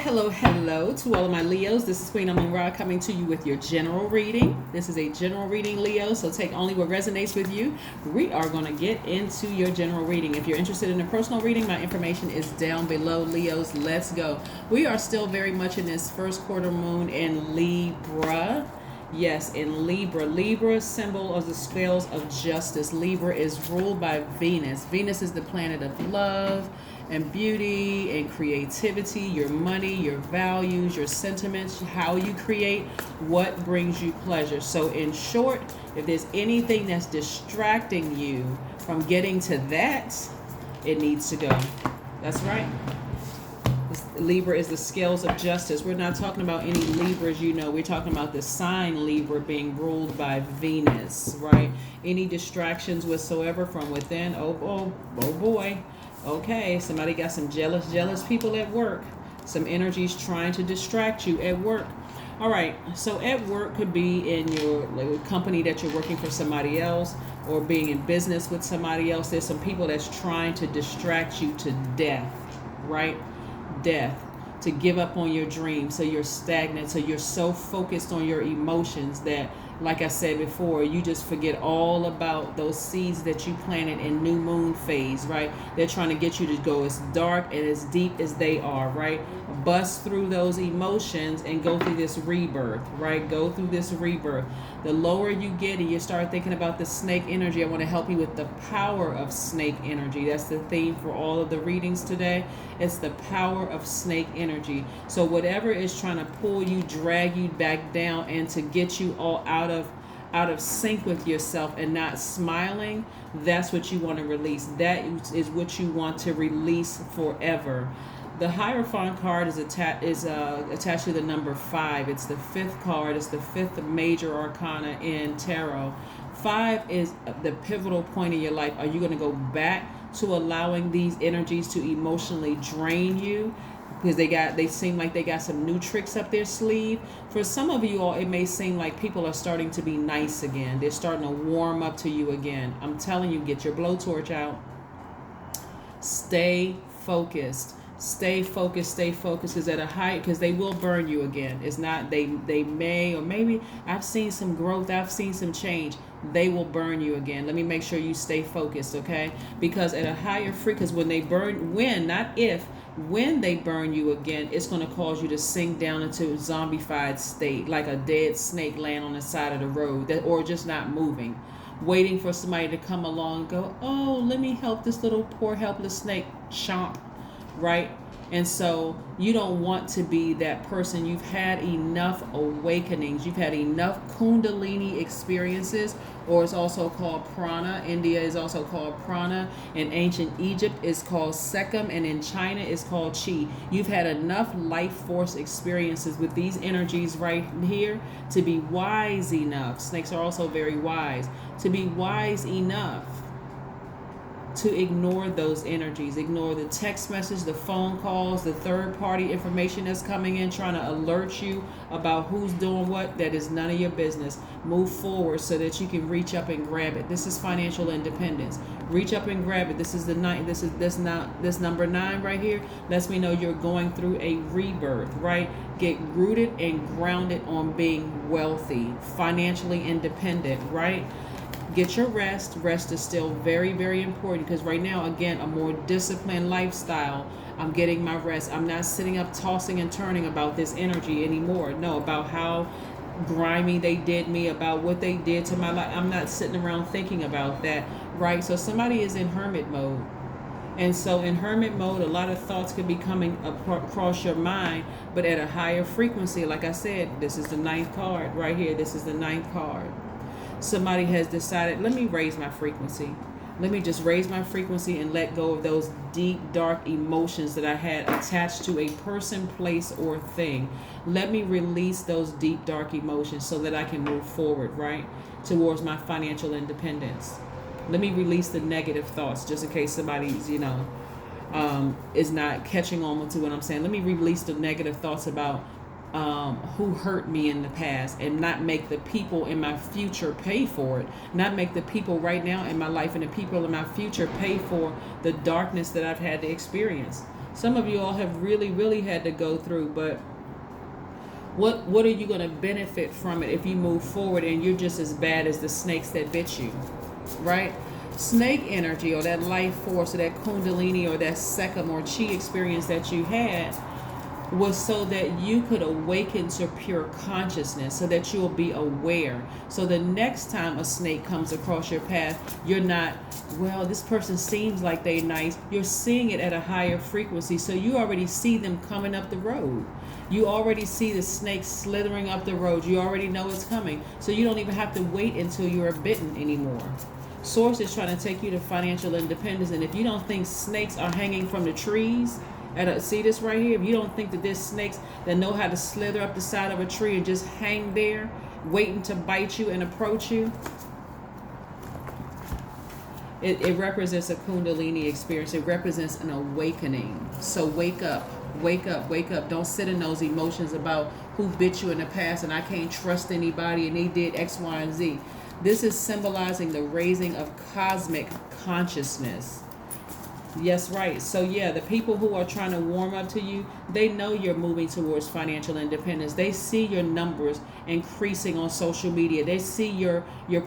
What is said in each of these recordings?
Hello to all of my Leos. This is Queen Amun Ra coming to you with your general reading. This is a general reading, Leo, so take only what resonates with you. We are going to get into your general reading. If you're interested in a personal reading, my information is down below, Leos. Let's go. We are still very much in this first quarter moon in Libra. Yes, in Libra. Libra, symbol of the scales of justice. Libra is ruled by Venus. Venus is the planet of love and beauty and creativity, your money, your values, your sentiments, how you create, what brings you pleasure. So in short, if there's anything that's distracting you from getting to that, it needs to go. That's right. Libra is the scales of justice. We're not talking about any Libras, we're talking about the sign Libra being ruled by Venus, right? Any distractions whatsoever from within, oh boy. Okay, somebody got some jealous people at work. Some energies trying to distract you at work. All right, so at work could be in your company that you're working for somebody else, or being in business with somebody else. There's some people that's trying to distract you to death, right? Death, to give up on your dreams. So you're stagnant. So you're so focused on your emotions that, like I said before, you just forget all about those seeds that you planted in new moon phase, right? They're trying to get you to go as dark and as deep as they are, right? Bust through those emotions and go through this rebirth, right? Go through this rebirth. The lower you get and you start thinking about the snake energy, I want to help you with the power of snake energy. That's the theme for all of the readings today. It's the power of snake energy. So whatever is trying to pull you, drag you back down, and to get you all out of sync with yourself and not smiling, that's what you want to release. That is what you want to release forever. The Hierophant card is attached to the number 5. It's the 5th card. It's the 5th major arcana in tarot. 5 is the pivotal point in your life. Are you going to go back to allowing these energies to emotionally drain you? Because they seem like they got some new tricks up their sleeve. For some of you all, it may seem like people are starting to be nice again. They're starting to warm up to you again. I'm telling you, get your blowtorch out. Stay focused. Stay focused is at a height, because they will burn you again. It's not, they may, or maybe I've seen some growth, I've seen some change. They will burn you again. Let me make sure you stay focused, okay? Because at a higher frequency, when they burn, when they burn you again, it's going to cause you to sink down into a zombified state, like a dead snake laying on the side of the road, or just not moving, waiting for somebody to come along and go, oh, let me help this little poor helpless snake. Chomp. Right? And so you don't want to be that person. You've had enough awakenings. You've had enough Kundalini experiences, or it's also called prana. India is also called prana. In ancient Egypt, it's called sekhem. And in China, it's called chi. You've had enough life force experiences with these energies right here to be wise enough. Snakes are also very wise. To be wise enough to ignore those energies, ignore the text message, the phone calls, the third party information that's coming in trying to alert you about who's doing what. That is none of your business. Move forward so that you can reach up and grab it. This is financial independence. Reach up and grab it. This is the night. This number 9 right here lets me know you're going through a rebirth, right? Get rooted and grounded on being wealthy, financially independent, right? Get your rest. Rest is still very, very important, because right now, again, a more disciplined lifestyle. I'm getting my rest. I'm not sitting up tossing and turning about this energy anymore. No, about how grimy they did me, about what they did to my life. I'm not sitting around thinking about that, right? So somebody is in hermit mode. And so in hermit mode, a lot of thoughts could be coming across your mind, but at a higher frequency. Like I said, this is the 9th card right here. This is the 9th card. Somebody has decided, let me raise my frequency. Let me just raise my frequency and let go of those deep, dark emotions that I had attached to a person, place, or thing. Let me release those deep, dark emotions so that I can move forward, right, towards my financial independence. Let me release the negative thoughts, just in case somebody's, is not catching on to what I'm saying. Let me release the negative thoughts about who hurt me in the past, and not make the people in my future pay for it. Not make the people right now in my life and the people in my future pay for the darkness that I've had to experience. Some of you all have really had to go through, but what are you going to benefit from it if you move forward and you're just as bad as the snakes that bit you, right? Snake energy, or that life force, or that kundalini, or that sekam or chi experience that you had, was so that you could awaken to pure consciousness, so that you'll be aware. So the next time a snake comes across your path, you're not, well, this person seems like they nice. You're seeing it at a higher frequency, so you already see them coming up the road. You already see the snake slithering up the road. You already know it's coming, so you don't even have to wait until you're bitten anymore. Source is trying to take you to financial independence, and if you don't think snakes are hanging from the trees, see this right here, if you don't think that there's snakes that know how to slither up the side of a tree and just hang there waiting to bite you and approach you, it represents a kundalini experience. It represents an awakening. So wake up. Don't sit in those emotions about who bit you in the past and I can't trust anybody and they did X, Y, and Z. This is symbolizing the raising of cosmic consciousness. Yes, right. So yeah, the people who are trying to warm up to you, they know you're moving towards financial independence. They see your numbers increasing on social media. They see your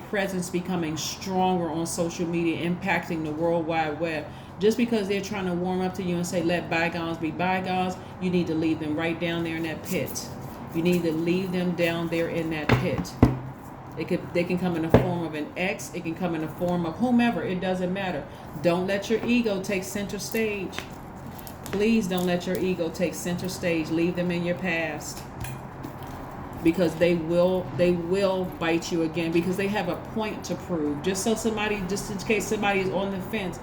presence becoming stronger on social media, impacting the World Wide Web. Just because they're trying to warm up to you and say, let bygones be bygones, you need to leave them right down there in that pit. You need to leave them down there in that pit. They can come in the form of an ex. It can come in the form of whomever. It doesn't matter. Don't let your ego take center stage. Please don't let your ego take center stage. Leave them in your past. Because they will bite you again, because they have a point to prove. Just in case somebody is on the fence.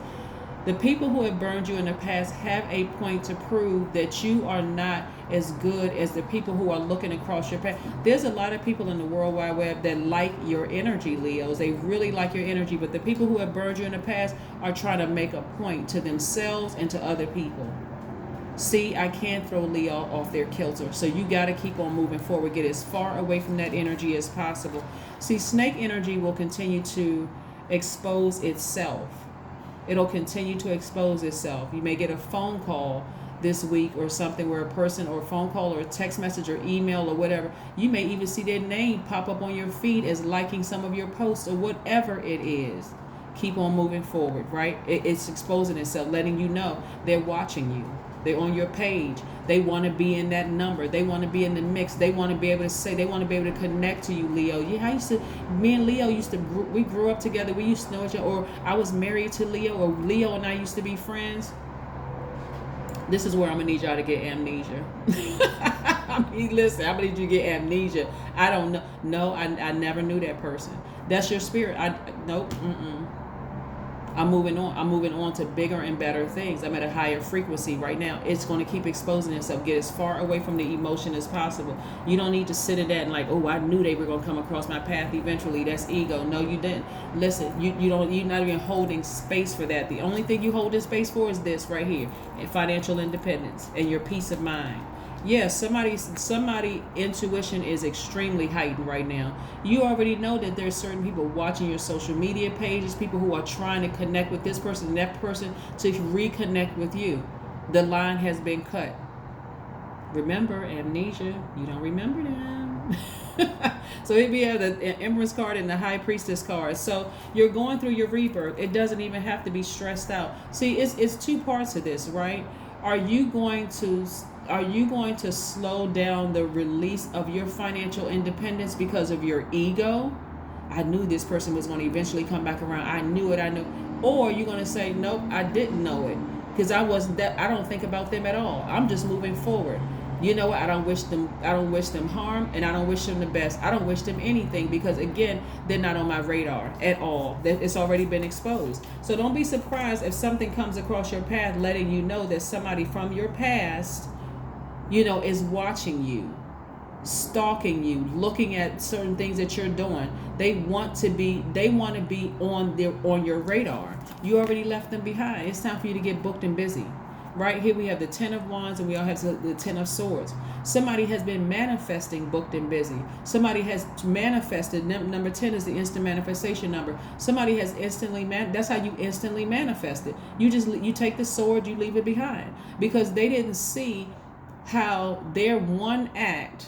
The people who have burned you in the past have a point to prove that you are not as good as the people who are looking across your path. There's a lot of people in the World Wide Web that like your energy, Leos. They really like your energy, but the people who have burned you in the past are trying to make a point to themselves and to other people. See, I can't throw Leo off their kilter, so you got to keep on moving forward. Get as far away from that energy as possible. See, snake energy will continue to expose itself. It'll continue to expose itself. You may get a phone call this week or something where a person, or a phone call or a text message or email or whatever, you may even see their name pop up on your feed as liking some of your posts or whatever it is. Keep on moving forward, right? It's exposing itself, letting you know they're watching you. They're on your page. They want to be in that number. They want to be in the mix. They want to be able to say, they want to be able to connect to you, Leo. Yeah, me and Leo we grew up together. We used to know each other, or I was married to Leo, or Leo and I used to be friends. This is where I'm going to need y'all to get amnesia. I mean, listen, I'm going to need you to get amnesia. I don't know. No, I never knew that person. That's your spirit. Nope. I'm moving on. I'm moving on to bigger and better things. I'm at a higher frequency right now. It's going to keep exposing itself. Get as far away from the emotion as possible. You don't need to sit in that and like, oh, I knew they were going to come across my path eventually. That's ego. No, you didn't. Listen, you're not even holding space for that. The only thing you hold in space for is this right here, and financial independence and your peace of mind. Yes, somebody intuition is extremely heightened right now. You already know that there's certain people watching your social media pages, people who are trying to connect with this person and that person to reconnect with you. The line has been cut. Remember, amnesia, you don't remember them. So here we have the Empress card and the High Priestess card. So you're going through your rebirth. It doesn't even have to be stressed out. See, it's two parts to this, right? Are you going to slow down the release of your financial independence because of your ego? I knew this person was going to eventually come back around. I knew it. Or are you going to say, nope, I didn't know it because I don't think about them at all. I'm just moving forward. You know what? I don't wish them harm, and I don't wish them the best. I don't wish them anything because, again, they're not on my radar at all. It's already been exposed. So don't be surprised if something comes across your path letting you know that somebody from your past, is watching you, stalking you, looking at certain things that you're doing. They want to be on your radar. You already left them behind. It's time for you to get booked and busy. Right here we have the Ten of Wands, and we all have the Ten of Swords. Somebody has been manifesting, booked and busy. Somebody has manifested. Number 10 is the instant manifestation number. Somebody has instantly that's how you instantly manifest it. You take the sword, you leave it behind, because they didn't see how their one act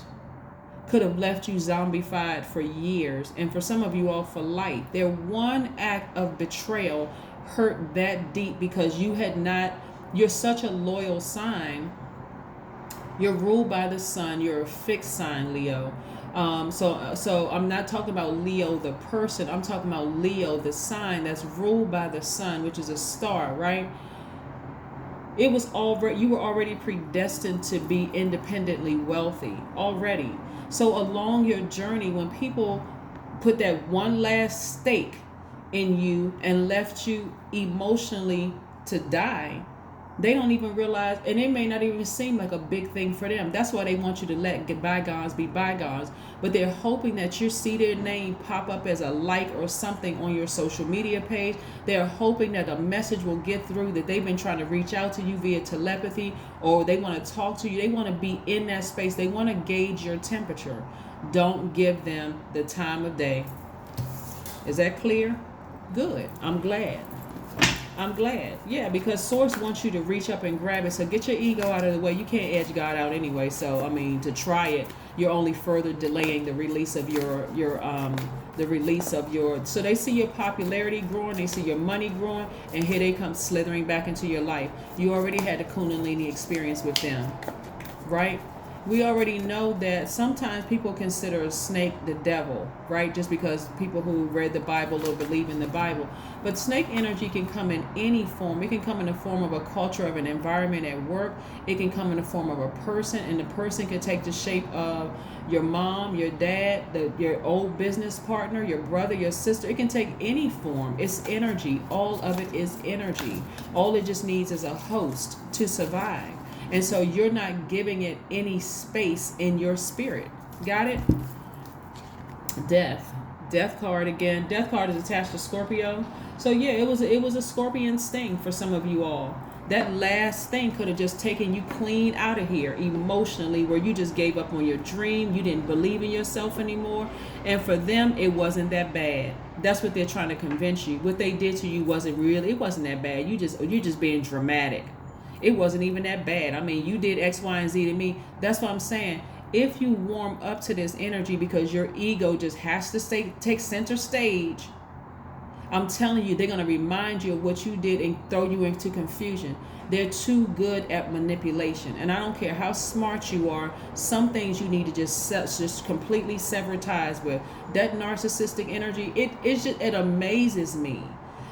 could have left you zombified for years, and for some of you all for life. Their one act of betrayal hurt that deep because you're such a loyal sign. You're ruled by the sun. You're a fixed sign, Leo. So I'm not talking about Leo the person. I'm talking about Leo the sign that's ruled by the sun, which is a star, right? You were already predestined to be independently wealthy already. So along your journey, when people put that one last stake in you and left you emotionally to die, they don't even realize, and it may not even seem like a big thing for them. That's why they want you to let bygones be bygones. But they're hoping that you see their name pop up as a like or something on your social media page. They're hoping that a message will get through, that they've been trying to reach out to you via telepathy, or they want to talk to you. They want to be in that space. They want to gauge your temperature. Don't give them the time of day. Is that clear? Good. I'm glad. Yeah, because Source wants you to reach up and grab it. So get your ego out of the way. You can't edge God out anyway. So, I mean, to try it, you're only further delaying the release of your so they see your popularity growing, they see your money growing, and here they come slithering back into your life. You already had a Kundalini experience with them, right? We already know that sometimes people consider a snake the devil, right? Just because people who read the Bible or believe in the Bible. But snake energy can come in any form. It can come in the form of a culture, of an environment at work. It can come in the form of a person, and the person can take the shape of your mom, your dad, your old business partner, your brother, your sister. It can take any form. It's energy. All of it is energy. All it just needs is a host to survive. And so you're not giving it any space in your spirit. Got it? Death card again. Death card is attached to Scorpio. So yeah, it was a Scorpion sting for some of you all. That last thing could have just taken you clean out of here emotionally, where you just gave up on your dream. You didn't believe in yourself anymore. And for them, it wasn't that bad. That's what they're trying to convince you. What they did to you wasn't that bad. You're just being dramatic. It wasn't even that bad. I mean, you did X, Y, and Z to me. That's what I'm saying. If you warm up to this energy because your ego just has to take center stage, I'm telling you, they're going to remind you of what you did and throw you into confusion. They're too good at manipulation. And I don't care how smart you are, some things you need to just completely sever ties with. That narcissistic energy, it amazes me.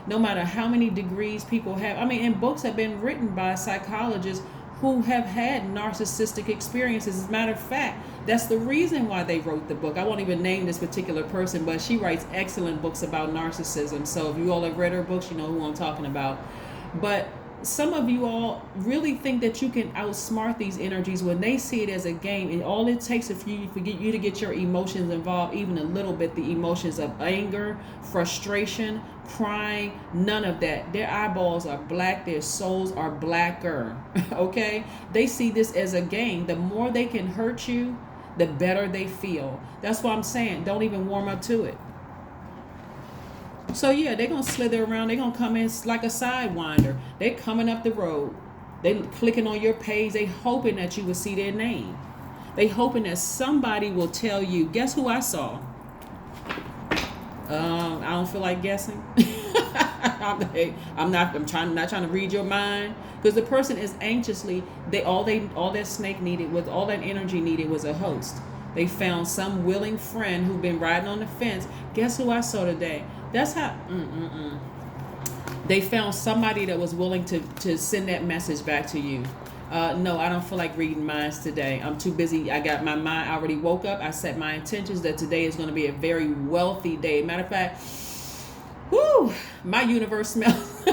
No matter how many degrees people have. I mean, and books have been written by psychologists who have had narcissistic experiences. As a matter of fact, that's the reason why they wrote the book. I won't even name this particular person, but she writes excellent books about narcissism. So if you all have read her books, you know who I'm talking about. But some of you all really think that you can outsmart these energies when they see it as a game, and all it takes is for you to get your emotions involved, even a little bit, the emotions of anger, frustration, crying, none of that. Their eyeballs are black, their souls are blacker. Okay? They see this as a game. The more they can hurt you, the better they feel. That's why I'm saying, don't even warm up to it. So yeah, they're going to slither around. They're going to come in like a sidewinder. They're coming up the road. They clicking on your page. They hoping that you will see their name. They hoping that somebody will tell you, guess who I saw? I don't feel like guessing. I'm not trying to read your mind, because the person is anxiously, all that snake needed was, all that energy needed was a host. They found some willing friend who'd been riding on the fence. Guess who I saw today? That's how. They found somebody that was willing to send that message back to you. No, I don't feel like reading minds today. I'm too busy. I got my mind. I already woke up. I set my intentions that today is going to be a very wealthy day. Matter of fact, my universe smells.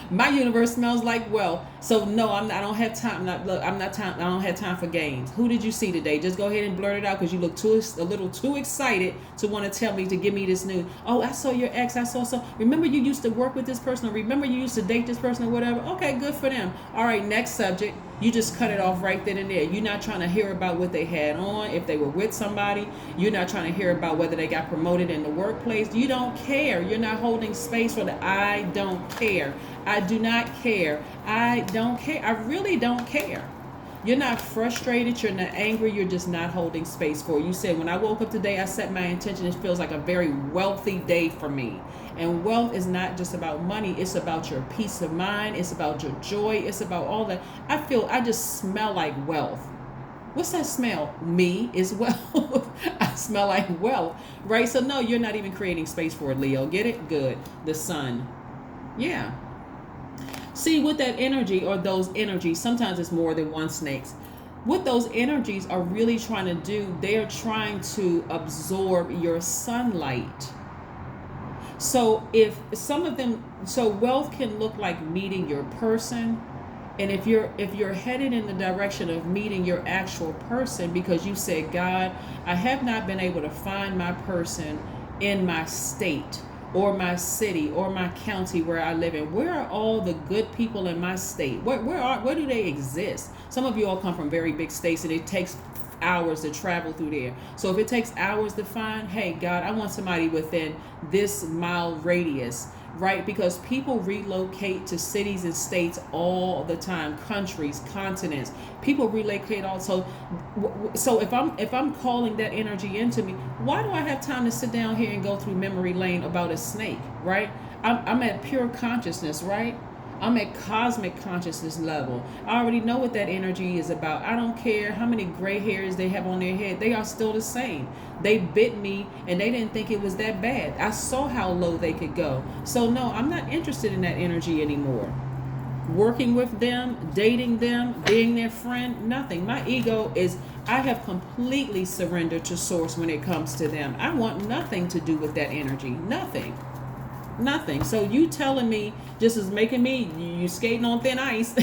My universe smells like wealth. So no, I don't have time. I'm not time. I don't have time for games. Who did you see today? Just go ahead and blurt it out because you look a little too excited to want to tell me, to give me this news. Oh, I saw your ex. I saw so. Remember you used to work with this person, or remember you used to date this person, or whatever. Okay, good for them. All right, next subject. You just cut it off right then and there. You're not trying to hear about what they had on, if they were with somebody. You're not trying to hear about whether they got promoted in the workplace. You don't care. You're not holding space for the I don't care. I do not care. I don't care. I really don't care. You're not frustrated. You're not angry. You're just not holding space for it. You said, when I woke up today, I set my intention. It feels like a very wealthy day for me. And wealth is not just about money. It's about your peace of mind. It's about your joy. It's about all that. I just smell like wealth. What's that smell? Me is wealth. I smell like wealth, right? So no, you're not even creating space for it, Leo. Get it? Good. The sun. Yeah. See, with that energy, or those energies, sometimes it's more than one snakes. What those energies are really trying to do, they are trying to absorb your sunlight. So if some of them, so wealth can look like meeting your person. And if you're headed in the direction of meeting your actual person, because you said, God, I have not been able to find my person in my state or my city or my county where I live in. Where are all the good people in my state? Where do they exist? Some of you all come from very big states, and it takes hours to travel through there. So if it takes hours to find, hey God, I want somebody within this mile radius, right? Because people relocate to cities and states all the time, countries, continents. People relocate also. So if I'm calling that energy into me, why do I have time to sit down here and go through memory lane about a snake, right? I'm at pure consciousness, right? I'm at cosmic consciousness level. I already know what that energy is about. I don't care how many gray hairs they have on their head. They are still the same. They bit me and they didn't think it was that bad. I saw how low they could go. So no, I'm not interested in that energy anymore. Working with them, dating them, being their friend, nothing. My ego is, I have completely surrendered to source when it comes to them. I want nothing to do with that energy. Nothing. So you telling me just is making me, you skating on thin ice.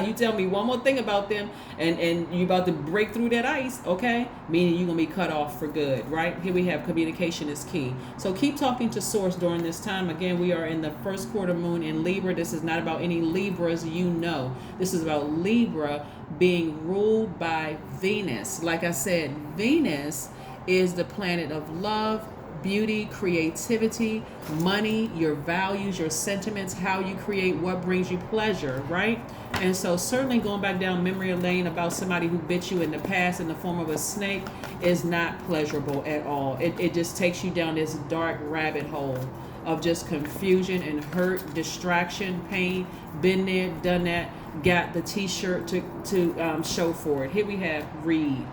You tell me one more thing about them and you about to break through that ice, okay? Meaning you're going to be cut off for good, right? Here we have communication is key. So keep talking to source during this time. Again, we are in the first quarter moon in Libra. This is not about any Libras, you know. This is about Libra being ruled by Venus. Like I said, Venus is the planet of love, beauty, creativity, money, your values, your sentiments, how you create, what brings you pleasure, right? And so certainly going back down memory lane about somebody who bit you in the past in the form of a snake is not pleasurable at all. It just takes you down this dark rabbit hole of just confusion and hurt, distraction, pain. Been there, done that, got the t-shirt to show for it. Here we have read.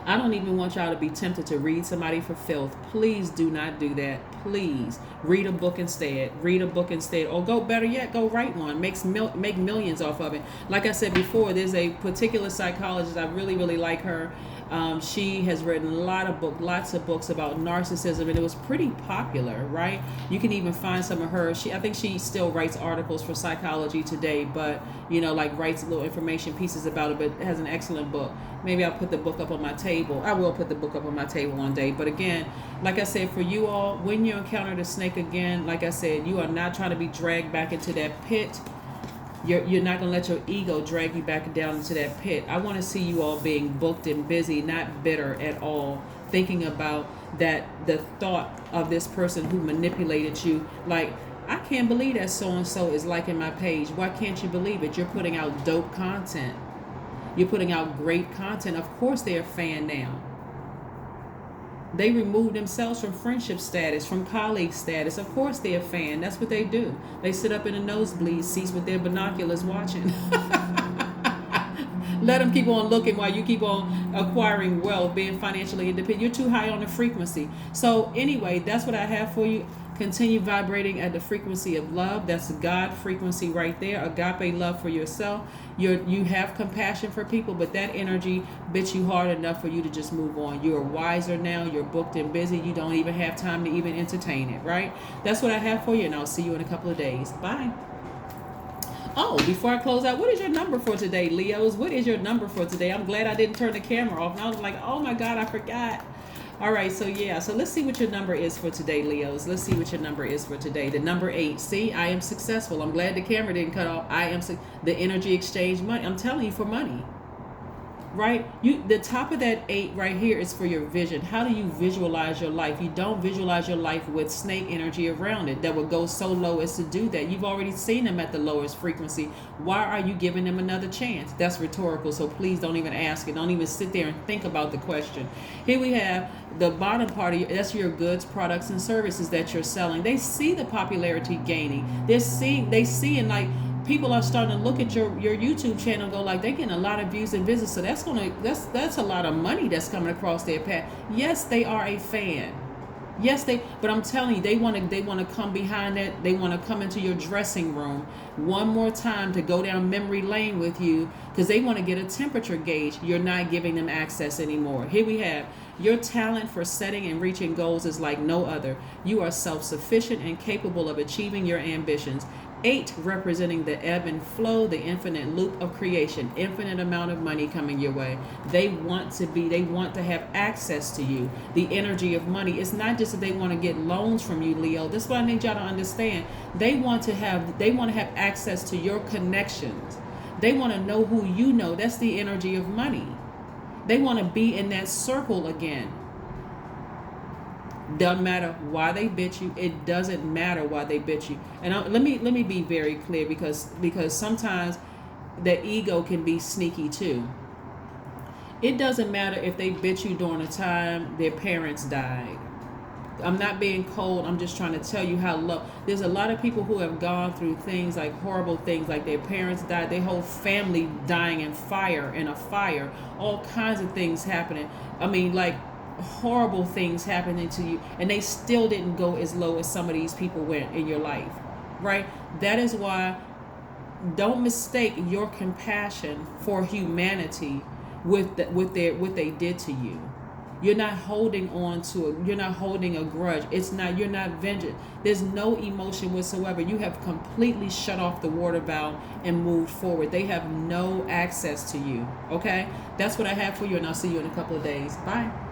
I don't even want y'all to be tempted to read somebody for filth. Please do not do that. Please read a book instead. Or go, better yet, go write one. Make millions off of it. Like I said before, there's a particular psychologist. I really, really like her. She has written lots of books about narcissism, and it was pretty popular, right? You can even find some of her. I think she still writes articles for Psychology Today, but like writes little information pieces about it. But it has an excellent book. Maybe I'll put the book up on my table. I will put the book up on my table one day. But again, like I said, for you all, when you encounter the snake again, like I said, you are not trying to be dragged back into that pit. You're not going to let your ego drag you back down into that pit. I want to see you all being booked and busy, not bitter at all, thinking about that, the thought of this person who manipulated you. Like, I can't believe that so-and-so is liking my page. Why can't you believe it? You're putting out dope content. You're putting out great content. Of course they're a fan now. They remove themselves from friendship status, from colleague status. Of course they're a fan. That's what they do. They sit up in the nosebleed seats with their binoculars watching. Let them keep on looking while you keep on acquiring wealth, being financially independent. You're too high on the frequency. So anyway, that's what I have for you. Continue vibrating at the frequency of love. That's God frequency right there. Agape love for yourself. You have compassion for people, but that energy bit you hard enough for you to just move on. You're wiser now. You're booked and busy. You don't even have time to even entertain it, right? That's what I have for you, and I'll see you in a couple of days. Bye. Oh, before I close out, what is your number for today, Leos? What is your number for today? I'm glad I didn't turn the camera off. And I was like, oh my God, I forgot. All right, so yeah, so let's see what your number is for today, Leos. Let's see what your number is for today. The number 8. See, I am successful. I'm glad the camera didn't cut off. The energy exchange money. I'm telling you, for money. Right? The top of that 8 right here is for your vision. How do you visualize your life? You don't visualize your life with snake energy around it that would go so low as to do that. You've already seen them at the lowest frequency. Why are you giving them another chance? That's rhetorical, so please don't even ask it. Don't even sit there and think about the question. Here we have the bottom part of that's your goods, products, and services that you're selling. They see the popularity gaining. They see and like, people are starting to look at your YouTube channel and go like, they're getting a lot of views and visits, so that's a lot of money that's coming across their path. Yes, they are a fan. Yes, but I'm telling you, they want to come behind that. They want to come into your dressing room one more time to go down memory lane with you, because they want to get a temperature gauge. You're not giving them access anymore. Here we have your talent for setting and reaching goals is like no other. You are self-sufficient and capable of achieving your ambitions. 8 representing the ebb and flow, the infinite loop of creation, infinite amount of money coming your way. They want to have access to you. The energy of money. It's not just that they want to get loans from you, Leo. This is what I need y'all to understand. They want to have access to your connections. They want to know who you know. That's the energy of money. They want to be in that circle again. Doesn't matter why they bitch you. It doesn't matter why they bitch you. And let me be very clear, because sometimes the ego can be sneaky too. It doesn't matter if they bitch you during the time their parents died. I'm not being cold. I'm just trying to tell you how low. There's a lot of people who have gone through things like horrible things, like their parents died, their whole family dying in a fire, all kinds of things happening. I mean, like, horrible things happening to you, and they still didn't go as low as some of these people went in your life, right? That is why, don't mistake your compassion for humanity with what they did to you. You're not holding on to you're not holding a grudge. You're not vengeance. There's no emotion whatsoever. You have completely shut off the water valve and moved forward. They have no access to you. Okay? That's what I have for you, and I'll see you in a couple of days. Bye.